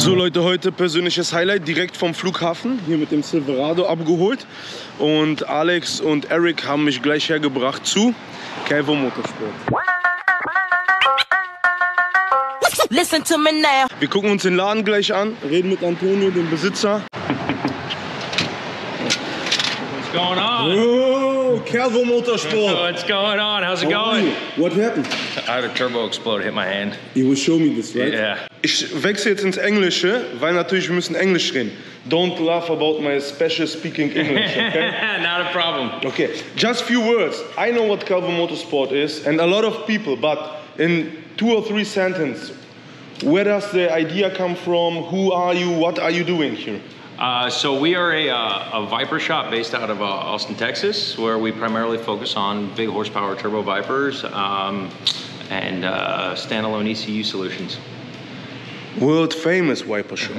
So Leute, heute persönliches Highlight direkt vom Flughafen, hier mit dem Silverado abgeholt. Und Alex und Eric haben mich gleich hergebracht zu Calvo Motorsport. Listen to me now. Wir gucken uns den Laden gleich an, reden mit Antonio, dem Besitzer. What's going on? Oh, Calvo Motorsport. What's going on? How's it going? What happened? I had a turbo explode, hit my hand. You will show me this, right? Yeah. Ich wechsle jetzt ins Englische, weil natürlich wir müssen Englisch reden. Don't laugh about my special speaking English, okay? Not a problem. Okay, just few words. I know what Calvo Motorsport is, and a lot of people, but in 2 or 3 sentences, where does the idea come from? Who are you? What are you doing here? So we are a Viper shop based out of Austin, Texas, where we primarily focus on big horsepower turbo Vipers and standalone ECU solutions. World famous Viper shop.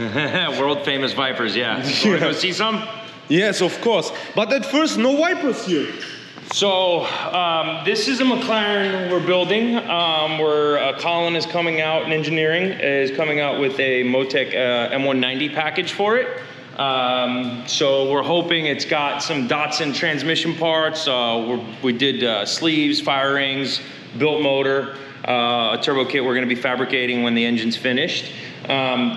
World famous Vipers, yeah. You want to go see some? Yes, of course. But at first, no Vipers here. So this is a McLaren we're building. Colin is coming out in engineering, is coming out with a Motec M190 package for it. So we're hoping it's got some Datsun transmission parts. We did sleeves, fire rings, built motor, a turbo kit we're going to be fabricating when the engine's finished.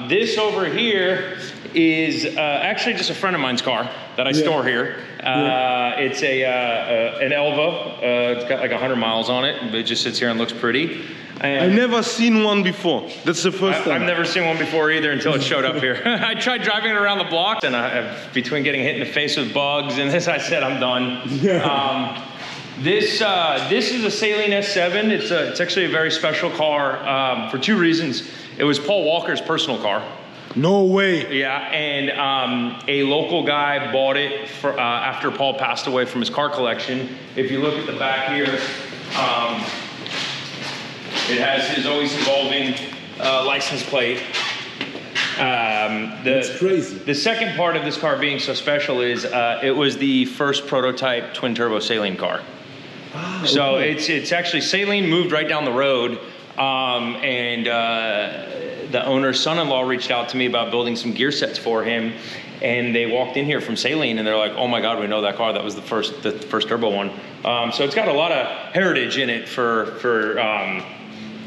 This over here is actually just a friend of mine's car that I store here. It's an Elva. It's got like 100 miles on it, but it just sits here and looks pretty. And I've never seen one before. That's the first time. I've never seen one before either until it showed up here. I tried driving it around the block, and between getting hit in the face with bugs and this, I said, I'm done. This is a Saleen S7. It's actually a very special car for 2 reasons. It was Paul Walker's personal car. No way. Yeah, and a local guy bought it after Paul passed away from his car collection. If you look at the back here, it has his always evolving license plate. That's crazy. The second part of this car being so special is it was the first prototype twin turbo Saleen car. So it's actually Saleen moved right down the road, and the owner's son-in-law reached out to me about building some gear sets for him, and they walked in here from Saleen and they're like, oh my God, we know that car. That was the first turbo one. So it's got a lot of heritage in it for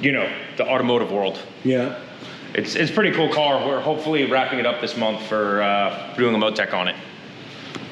you know, the automotive world. Yeah. It's a pretty cool car. We're hopefully wrapping it up this month for doing a Motec on it.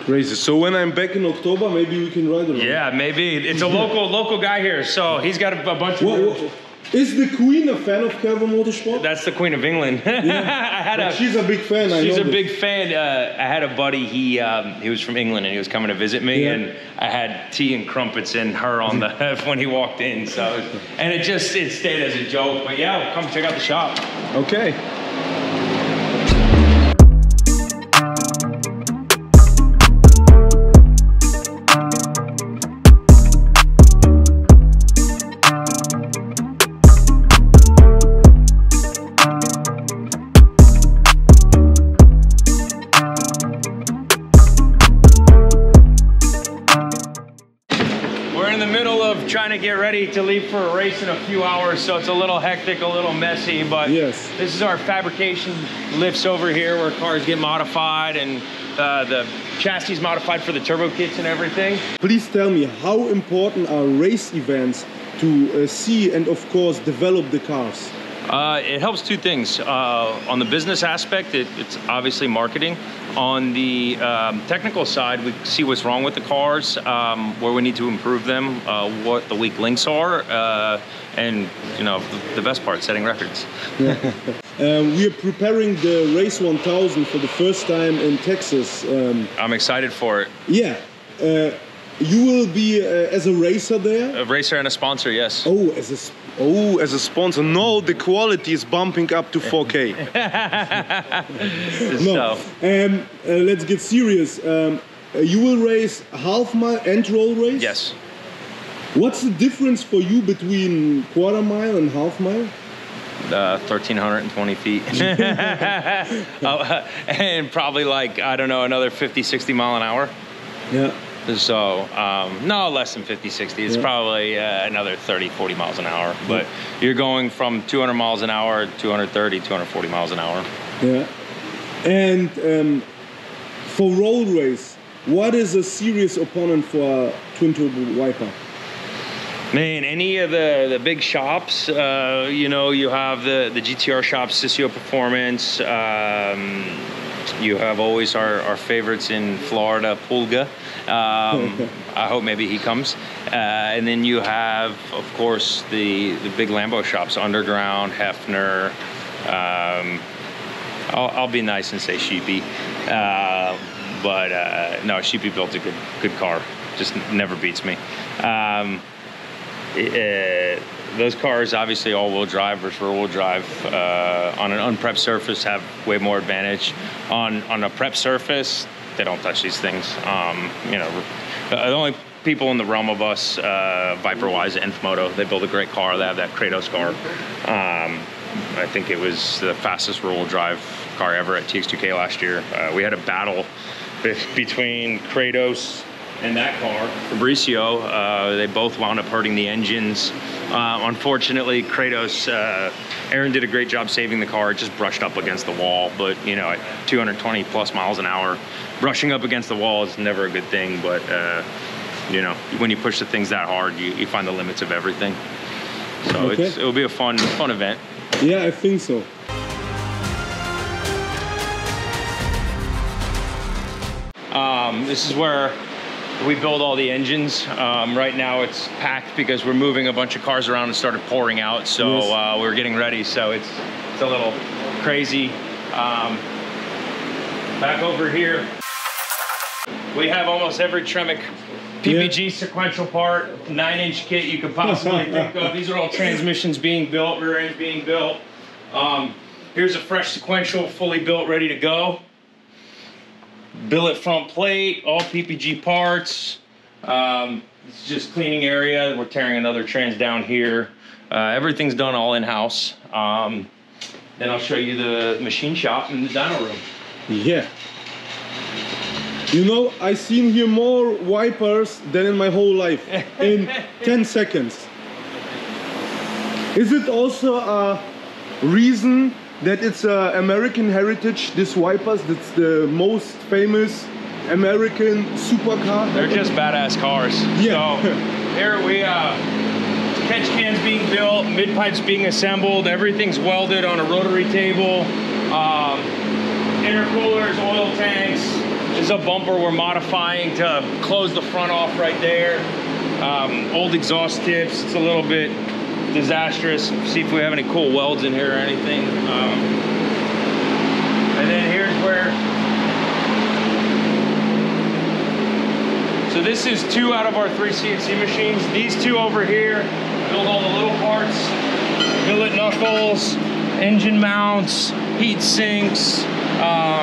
Crazy. So when I'm back in October, maybe we can ride around. Yeah, maybe. It's a local guy here, so he's got a bunch of... Is the Queen a fan of Calvo Motorsport? That's the Queen of England. Yeah. She's a big fan. She's a big fan. I had a buddy. He was from England and he was coming to visit me, and I had tea and crumpets in her on the when he walked in. So, and it stayed as a joke. But yeah, come check out the shop. Okay. Trying to get ready to leave for a race in a few hours, so it's a little hectic, a little messy, but yes. This is our fabrication lifts over here where cars get modified and the chassis is modified for the turbo kits and everything. Please tell me, how important are race events to see and of course develop the cars? It helps 2 things. On the business aspect, it's obviously marketing. On the technical side, we see what's wrong with the cars, where we need to improve them, what the weak links are, and you know, the best part, setting records. Yeah. We are preparing the Race 1000 for the first time in Texas. I'm excited for it. Yeah. You will be as a racer there? A racer and a sponsor, yes. Oh, as a sponsor. No, the quality is bumping up to 4K. No. Let's get serious. You will race half mile and roll race? Yes. What's the difference for you between quarter mile and half mile? 1,320 feet. And probably like, I don't know, another 50, 60 mile an hour. Yeah. So, no, less than 50, 60. It's probably another 30, 40 miles an hour. But you're going from 200 miles an hour, 230, 240 miles an hour. Yeah. And for road race, what is a serious opponent for a twin turbo wiper? Man, any of the big shops, you know, you have the GTR shops, Sissio Performance. You have always our favorites in Florida, Pulga. I hope maybe he comes. And then you have, of course, the big Lambo shops, Underground, Hefner. I'll be nice and say Sheepy. But no, Sheepy built a good car. Just never beats me. Those cars, obviously all-wheel drive versus rear-wheel drive, on an unprepped surface have way more advantage. On a prep surface, they don't touch these things. You know, the only people in the realm of us, Viper-wise, Enfmoto, they build a great car. They have that Kratos car. I think it was the fastest rear-wheel drive car ever at TX2K last year. We had a battle between Kratos and that car, Fabricio. They both wound up hurting the engines. Unfortunately, Kratos, Aaron did a great job saving the car. It just brushed up against the wall. But, you know, at 220 plus miles an hour, brushing up against the wall is never a good thing. But, you know, when you push the things that hard, you find the limits of everything. So it'll be a fun event. Yeah, I think so. This is where we build all the engines. Right now it's packed because we're moving a bunch of cars around and started pouring out. So we're getting ready. So it's a little crazy. Back over here, we have almost every Tremec PPG sequential part, 9-inch kit you could possibly think of. These are all transmissions being built, rear ends being built. Here's a fresh sequential, fully built, ready to go. Billet front plate, all PPG parts. It's just cleaning area. We're tearing another trans down here. Everything's done all in-house. Then I'll show you the machine shop and the dyno room. Yeah. You know, I've seen here more wipers than in my whole life in 10 seconds. Is it also a reason that it's American heritage, these wipers? That's the most famous American supercar. They're just badass cars. Yeah. So here we catch cans being built, mid pipes being assembled, everything's welded on a rotary table. Intercoolers, oil tanks. There's a bumper we're modifying to close the front off right there. Old exhaust tips. It's a little bit disastrous. See if we have any cool welds in here or anything. And then here's where, so this is 2 out of our 3 CNC machines. These 2 over here build all the little parts, billet knuckles, engine mounts, heat sinks.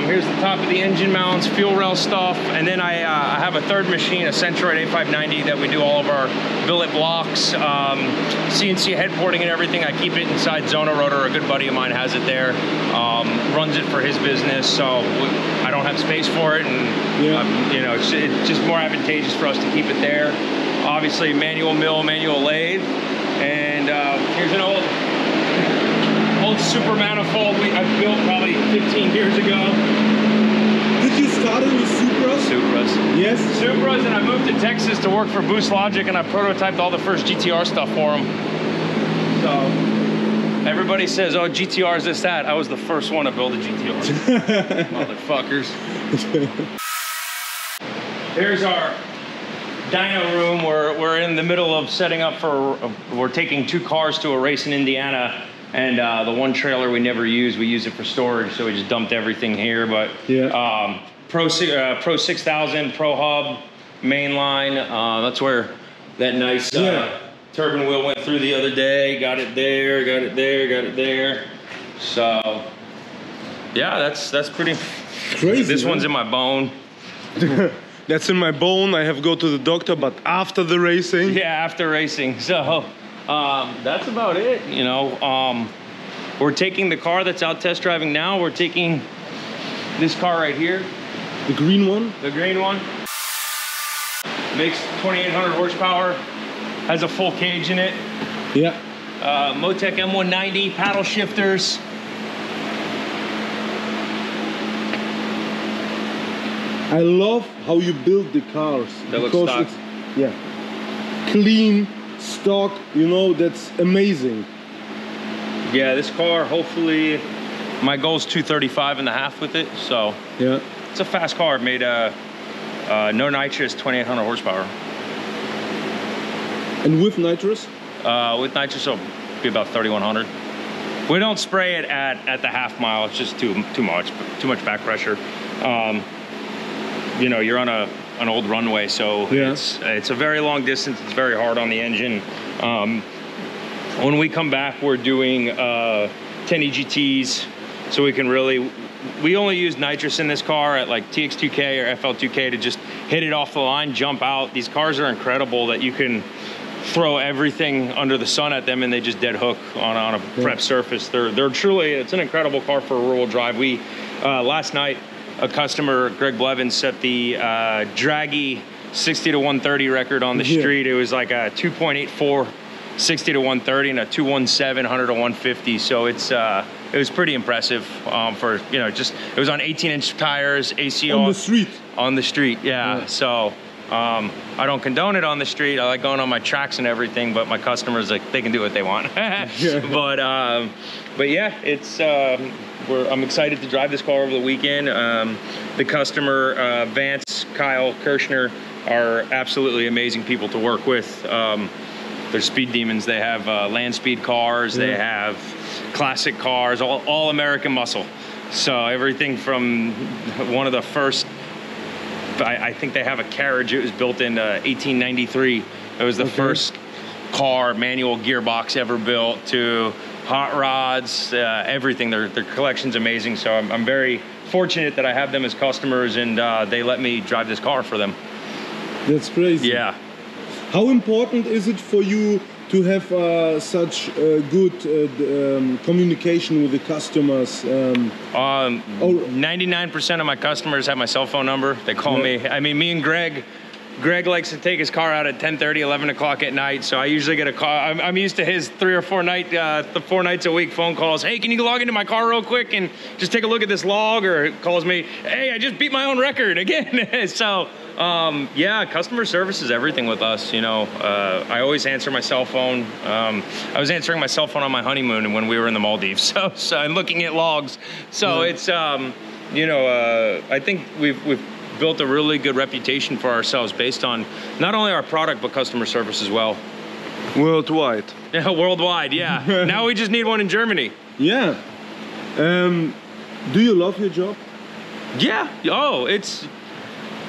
Here's the top of the engine mounts, fuel rail stuff, and then I have a third machine, a Centroid A590, that we do all of our billet blocks, CNC head porting and everything. I keep it inside Zona Rotor. A good buddy of mine has it there, runs it for his business, so I don't have space for it, and you know, it's just more advantageous for us to keep it there. Obviously, manual mill, manual lathe, and here's an old super manifold I built probably 15 years ago. Did you start it with Supras? Supras. Yes. Supras, and I moved to Texas to work for Boost Logic, and I prototyped all the first GTR stuff for them. So everybody says, oh, GTR is this, that. I was the first one to build a GTR. Motherfuckers. Here's our dyno room. We're in the middle of setting up for, we're taking 2 cars to a race in Indiana. And the one trailer we never use, we use it for storage, so we just dumped everything here. But Pro 6000, Pro Hub, mainline, that's where that nice turbine wheel went through the other day. Got it there, got it there, got it there. So, yeah, that's pretty crazy. This one's in my bone. That's in my bone. I have to go to the doctor, but after the racing. Yeah, after racing. So. That's about it, you know. We're taking the car that's out test driving now. We're taking this car right here. The green one? The green one. Makes 2,800 horsepower. Has a full cage in it. Yeah. Motec M190 paddle shifters. I love how you build the cars. They look stock. Yeah. Clean, stock, you know, that's amazing. Yeah, this car, hopefully, my goal is 235.5 with it, so. Yeah. It's a fast car, made no nitrous, 2,800 horsepower. And with nitrous? With nitrous, it'll be about 3,100. We don't spray it at the half mile. It's just too much back pressure. You know, you're on an old runway, so yeah. it's a very long distance. It's very hard on the engine. When we come back, we're doing 10 EGTs, so we can really. We only use nitrous in this car at like TX2K or FL2K to just hit it off the line, jump out. These cars are incredible that you can throw everything under the sun at them and they just dead hook on a prep surface. They're truly, it's an incredible car for a rear-wheel drive. We, last night, a customer, Greg Blevins, set the draggy 60 to 130 record on the street. It was like a 2.84 60 to 130 and a 217 100 to 150. So it was pretty impressive for, you know, just, it was on 18-inch tires, ACR. On the street? On the street, yeah. So I don't condone it on the street. I like going on my tracks and everything, but my customers, like, they can do what they want. But yeah, it's, I'm excited to drive this car over the weekend. The customer, Vance, Kyle, Kirshner, are absolutely amazing people to work with. They're speed demons. They have land speed cars. They have classic cars, all American muscle. So everything from one of the first, I think they have a carriage. It was built in 1893. It was the first car, manual gearbox ever built, to hot rods, everything. Their collection's amazing. So I'm very fortunate that I have them as customers, and they let me drive this car for them. That's crazy. Yeah. How important is it for you to have such good communication with the customers? 99% of my customers have my cell phone number. They call me. I mean, me and Greg likes to take his car out at 10:30, 11 o'clock at night. So I usually get a call. I'm used to his 3 or 4 nights a week phone calls. Hey, can you log into my car real quick and just take a look at this log? Or it calls me, hey, I just beat my own record again. So yeah, customer service is everything with us. You know, I always answer my cell phone. I was answering my cell phone on my honeymoon when we were in the Maldives. So I'm looking at logs. So it's, you know, I think we've built a really good reputation for ourselves based on not only our product, but customer service as well. Worldwide. Yeah, worldwide, yeah. Now we just need one in Germany. Yeah. Do you love your job? Yeah. Oh, it's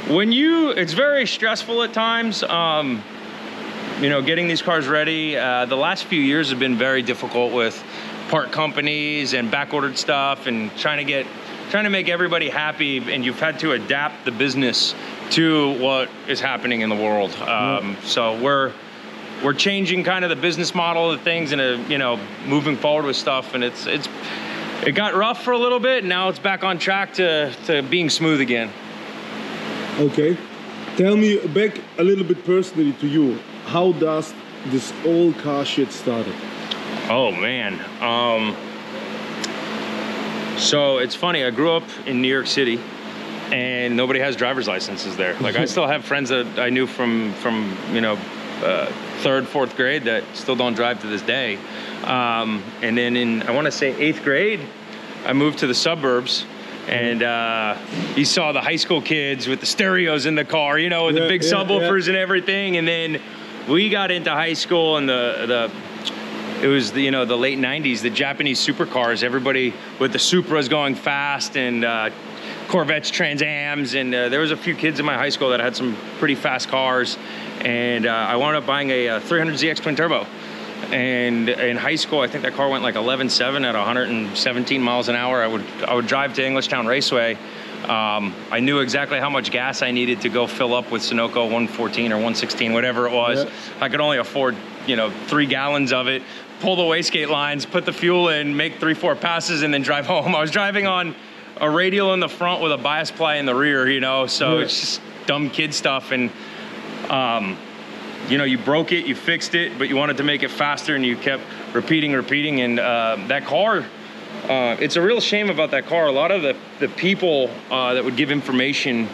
very stressful at times. You know, getting these cars ready. The last few years have been very difficult with part companies and back-ordered stuff and trying to make everybody happy, and you've had to adapt the business to what is happening in the world. So we're changing kind of the business model of things and you know, moving forward with stuff, and it got rough for a little bit, and now it's back on track to being smooth again. Okay, tell me back a little bit personally to you. How does this all car shit started? Oh man. So it's funny, I grew up in New York City and nobody has driver's licenses there. Like I still have friends that I knew from you know, 3rd, 4th grade that still don't drive to this day. And then in, I wanna say 8th grade, I moved to the suburbs, and you saw the high school kids with the stereos in the car, you know, with the big subwoofers and everything. And then we got into high school, and it was the, you know, the late 90s, the Japanese supercars, everybody with the Supras going fast, and Corvettes, Trans Ams, and there was a few kids in my high school that had some pretty fast cars, and I wound up buying a 300ZX twin turbo. And in high school, I think that car went like 11.7 at 117 miles an hour. I would drive to Englishtown Raceway. I knew exactly how much gas I needed to go fill up with Sunoco 114 or 116, whatever it was. I could only afford, you know, 3 gallons of it. Pull the wastegate lines, put the fuel in, make 3-4 passes, and then drive home. I was driving on a radial in the front with a bias ply in the rear, you know, so it's just dumb kid stuff. And you know, you broke it, you fixed it, but you wanted to make it faster, and you kept repeating, and that car, it's a real shame about that car. A lot of the people that would give information,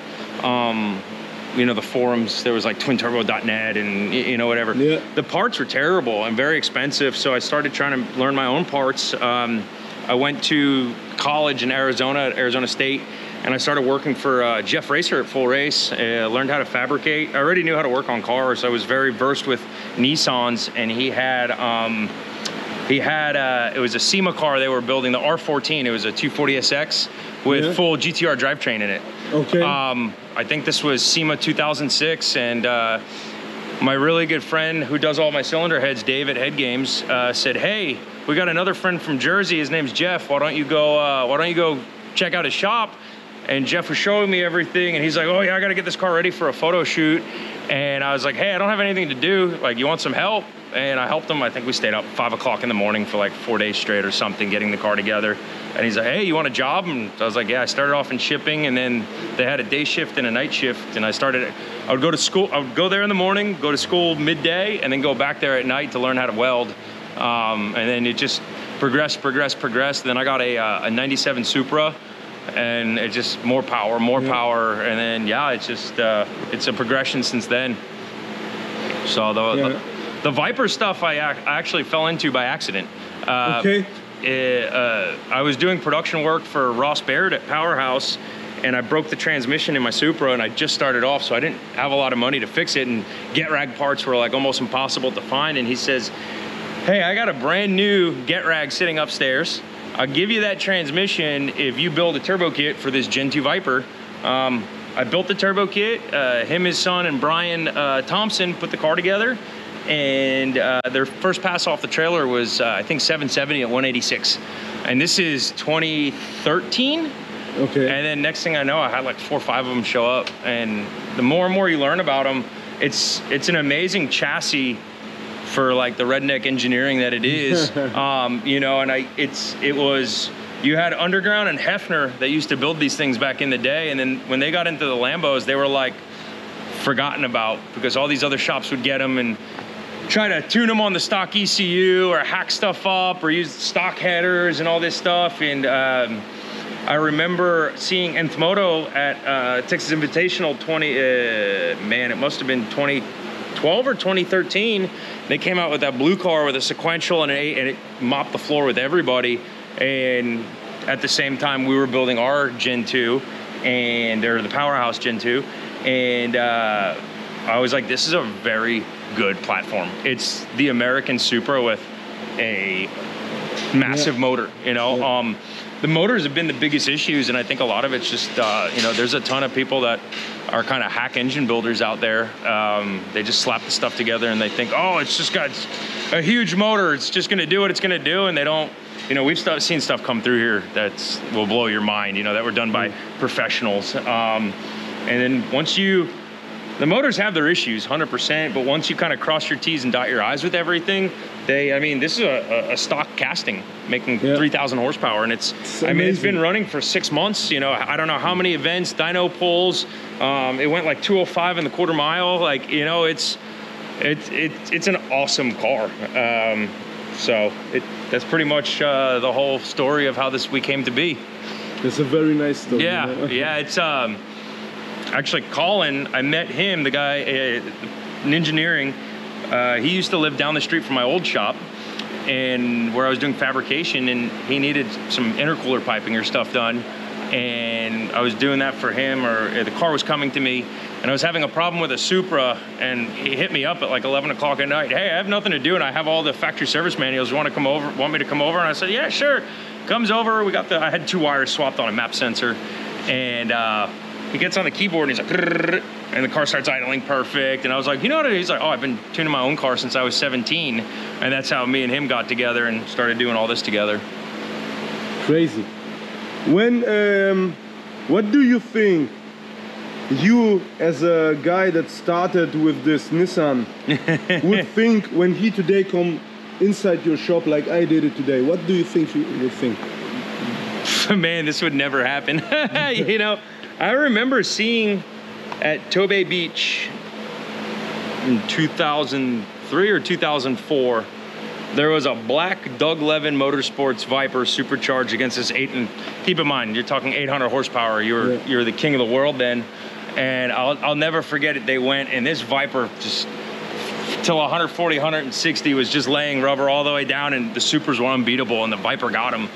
you know, the forums, there was like twinturbo.net and, you know, whatever. Yeah. The parts were terrible and very expensive, so I started trying to learn my own parts. I went to college in Arizona, at Arizona State, and I started working for Jeff Racer at Full Race. Learned how to fabricate. I already knew how to work on cars. I was very versed with Nissans, and he had it was a SEMA car they were building, the R14. It was a 240SX with full GTR drivetrain in it. Okay. I think this was SEMA 2006, and my really good friend who does all my cylinder heads, Dave at Head Games, said, "Hey, we got another friend from Jersey. His name's Jeff. Why don't you go check out his shop?" And Jeff was showing me everything, and he's like, "Oh yeah, I got to get this car ready for a photo shoot." And I was like, "Hey, I don't have anything to do. Like, you want some help?" And I helped him. I think we stayed up 5 o'clock in the morning for like 4 days straight or something, getting the car together. And he's like, "Hey, you want a job?" And I was like, "Yeah." I started off in shipping, and then they had a day shift and a night shift. And I would go to school. I would go there in the morning, go to school midday, and then go back there at night to learn how to weld. And then it just progressed. Then I got a 97 Supra, and it just more power. And then, yeah, it's just, it's a progression since then. So the Viper stuff I actually fell into by accident. Okay. I was doing production work for Ross Baird at Powerhouse, and I broke the transmission in my Supra, and I just started off, so I didn't have a lot of money to fix it, and get rag parts were like almost impossible to find. And he says, "Hey, I got a brand new get rag sitting upstairs. I'll give you that transmission if you build a turbo kit for this Gen 2 Viper." I built the turbo kit. Him, his son, and Brian Thompson put the car together, and their first pass off the trailer was I think 770 at 186, and this is 2013. Okay. And then next thing I know, I had like 4 or 5 of them show up, and the more and more you learn about them, it's an amazing chassis for like the redneck engineering that it is. You know, and you had Underground and Hefner that used to build these things back in the day, and then when they got into the Lambos, they were like forgotten about, because all these other shops would get them and try to tune them on the stock ECU or hack stuff up or use stock headers and all this stuff. And I remember seeing Nth Moto at Texas Invitational it must have been 2012 or 2013. They came out with that blue car with a sequential and an 8, and it mopped the floor with everybody. And at the same time, we were building our Gen 2, or the Powerhouse Gen 2. And I was like, this is a very good platform. It's the American Supra with a massive motor, you know. The motors have been the biggest issues, and I think a lot of it's just, you know, there's a ton of people that are kind of hack engine builders out there. They just slap the stuff together and they think, oh, it's just got a huge motor, it's just gonna do what it's gonna do, and they don't, you know, we've seen stuff come through here that will blow your mind, you know, that were done by professionals. And then the motors have their issues, 100%, but once you kind of cross your T's and dot your I's with everything, I mean, this is a stock casting making 3,000 horsepower, and it's I mean, it's been running for 6 months, you know. I don't know how many events, dyno pulls, it went like 205 in the quarter mile, like, you know, it's an awesome car. So that's pretty much the whole story of how we came to be. It's a very nice story. Yeah, you know? Yeah, it's actually Colin, I met him, the guy in engineering. He used to live down the street from my old shop, and where I was doing fabrication, and he needed some intercooler piping or stuff done, and I was doing that for him, or the car was coming to me, and I was having a problem with a Supra, and he hit me up at like 11 o'clock at night. Hey, I have nothing to do, and I have all the factory service manuals. You want me to come over? And I said, yeah, sure. Comes over. I had 2 wires swapped on a map sensor, and he gets on the keyboard and he's like, and the car starts idling perfect. And I was like, you know what it is? He's like, oh, I've been tuning my own car since I was 17. And that's how me and him got together and started doing all this together. Crazy. What do you think you, as a guy that started with this Nissan, would think when he today come inside your shop like I did it today? What do you think he would think? Man, this would never happen. You know, I remember seeing at Tobay Beach in 2003 or 2004. There was a black Doug Levin Motorsports Viper supercharged against this and keep in mind, you're talking 800 horsepower. You're the king of the world then. And I'll never forget it. They went, and this Viper just till 140, 160 was just laying rubber all the way down, and the supers were unbeatable, and the Viper got him.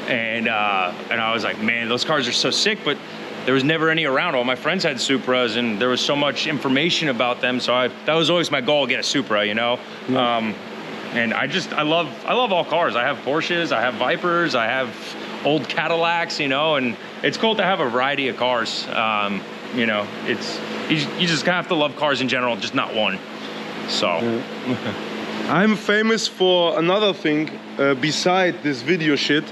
And I was like, man, those cars are so sick, but there was never any around. All my friends had Supras, and there was so much information about them. So that was always my goal, get a Supra, you know? Yeah. And I love all cars. I have Porsches, I have Vipers, I have old Cadillacs, you know, and it's cool to have a variety of cars. You know, you just have to love cars in general, just not one. So. I'm famous for another thing, beside this video shit.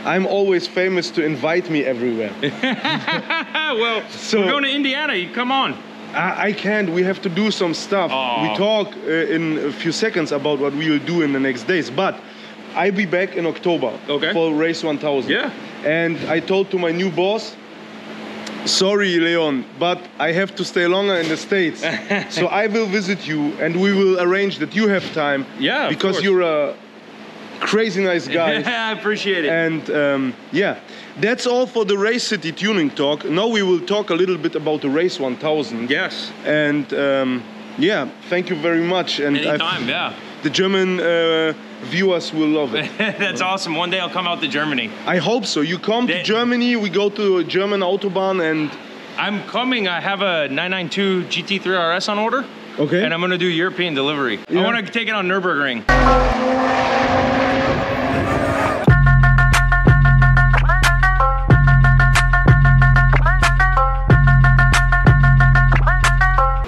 I'm always famous to invite me everywhere. Well, so we're going to Indiana, you come on. I can't, we have to do some stuff. We talk in a few seconds about what we will do in the next days, but I'll be back in October for Race 1000. Yeah. And I told to my new boss, sorry, Leon, but I have to stay longer in the States. So I will visit you and we will arrange that you have time. Yeah, because you're a crazy nice guy. I appreciate it. And yeah, that's all for the Race City Tuning Talk. Now we will talk a little bit about the Race 1000. Yes. And yeah, thank you very much. And anytime, yeah. The German viewers will love it. That's awesome. One day I'll come out to Germany. I hope so. You come to Germany, we go to German Autobahn and... I'm coming. I have a 992 GT3 RS on order. Okay. And I'm going to do European delivery. Yeah. I want to take it on Nürburgring.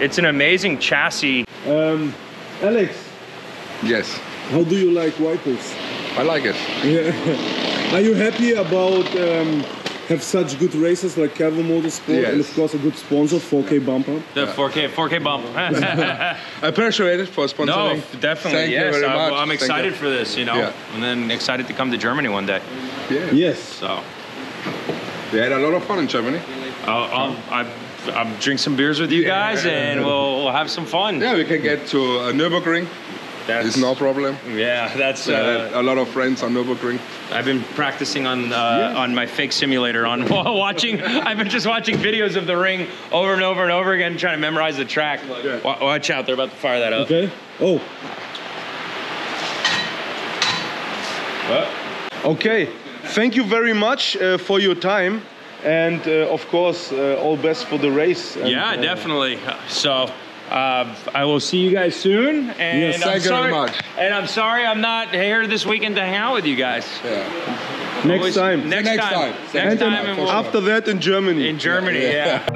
It's an amazing chassis. Alex. Yes. How do you like Wipers? I like it. Yeah. Are you happy about have such good races like Calvo Motorsport and of course a good sponsor, 4K Bumper? The 4K bump. I appreciate it for sponsoring. No, definitely. Thank you very much. I'm excited for this, you know, and then excited to come to Germany one day. Yeah. Yes. So. We had a lot of fun in Germany. I'll drink some beers with you guys and we'll have some fun. Yeah, we can get to Nürburgring. It's no problem. Yeah, that's a lot of friends on Nürburgring. I've been practicing on my fake simulator watching. I've been just watching videos of the ring over and over and over again, trying to memorize the track. Yeah. Watch out, they're about to fire that up. Okay. Oh. What? Okay. Thank you very much for your time. And of course, all best for the race. And, yeah, definitely. So I will see you guys soon. And yes, thank you very much. And I'm sorry I'm not here this weekend to hang out with you guys. Yeah. Next time. Next time. After that in Germany. In Germany, yeah.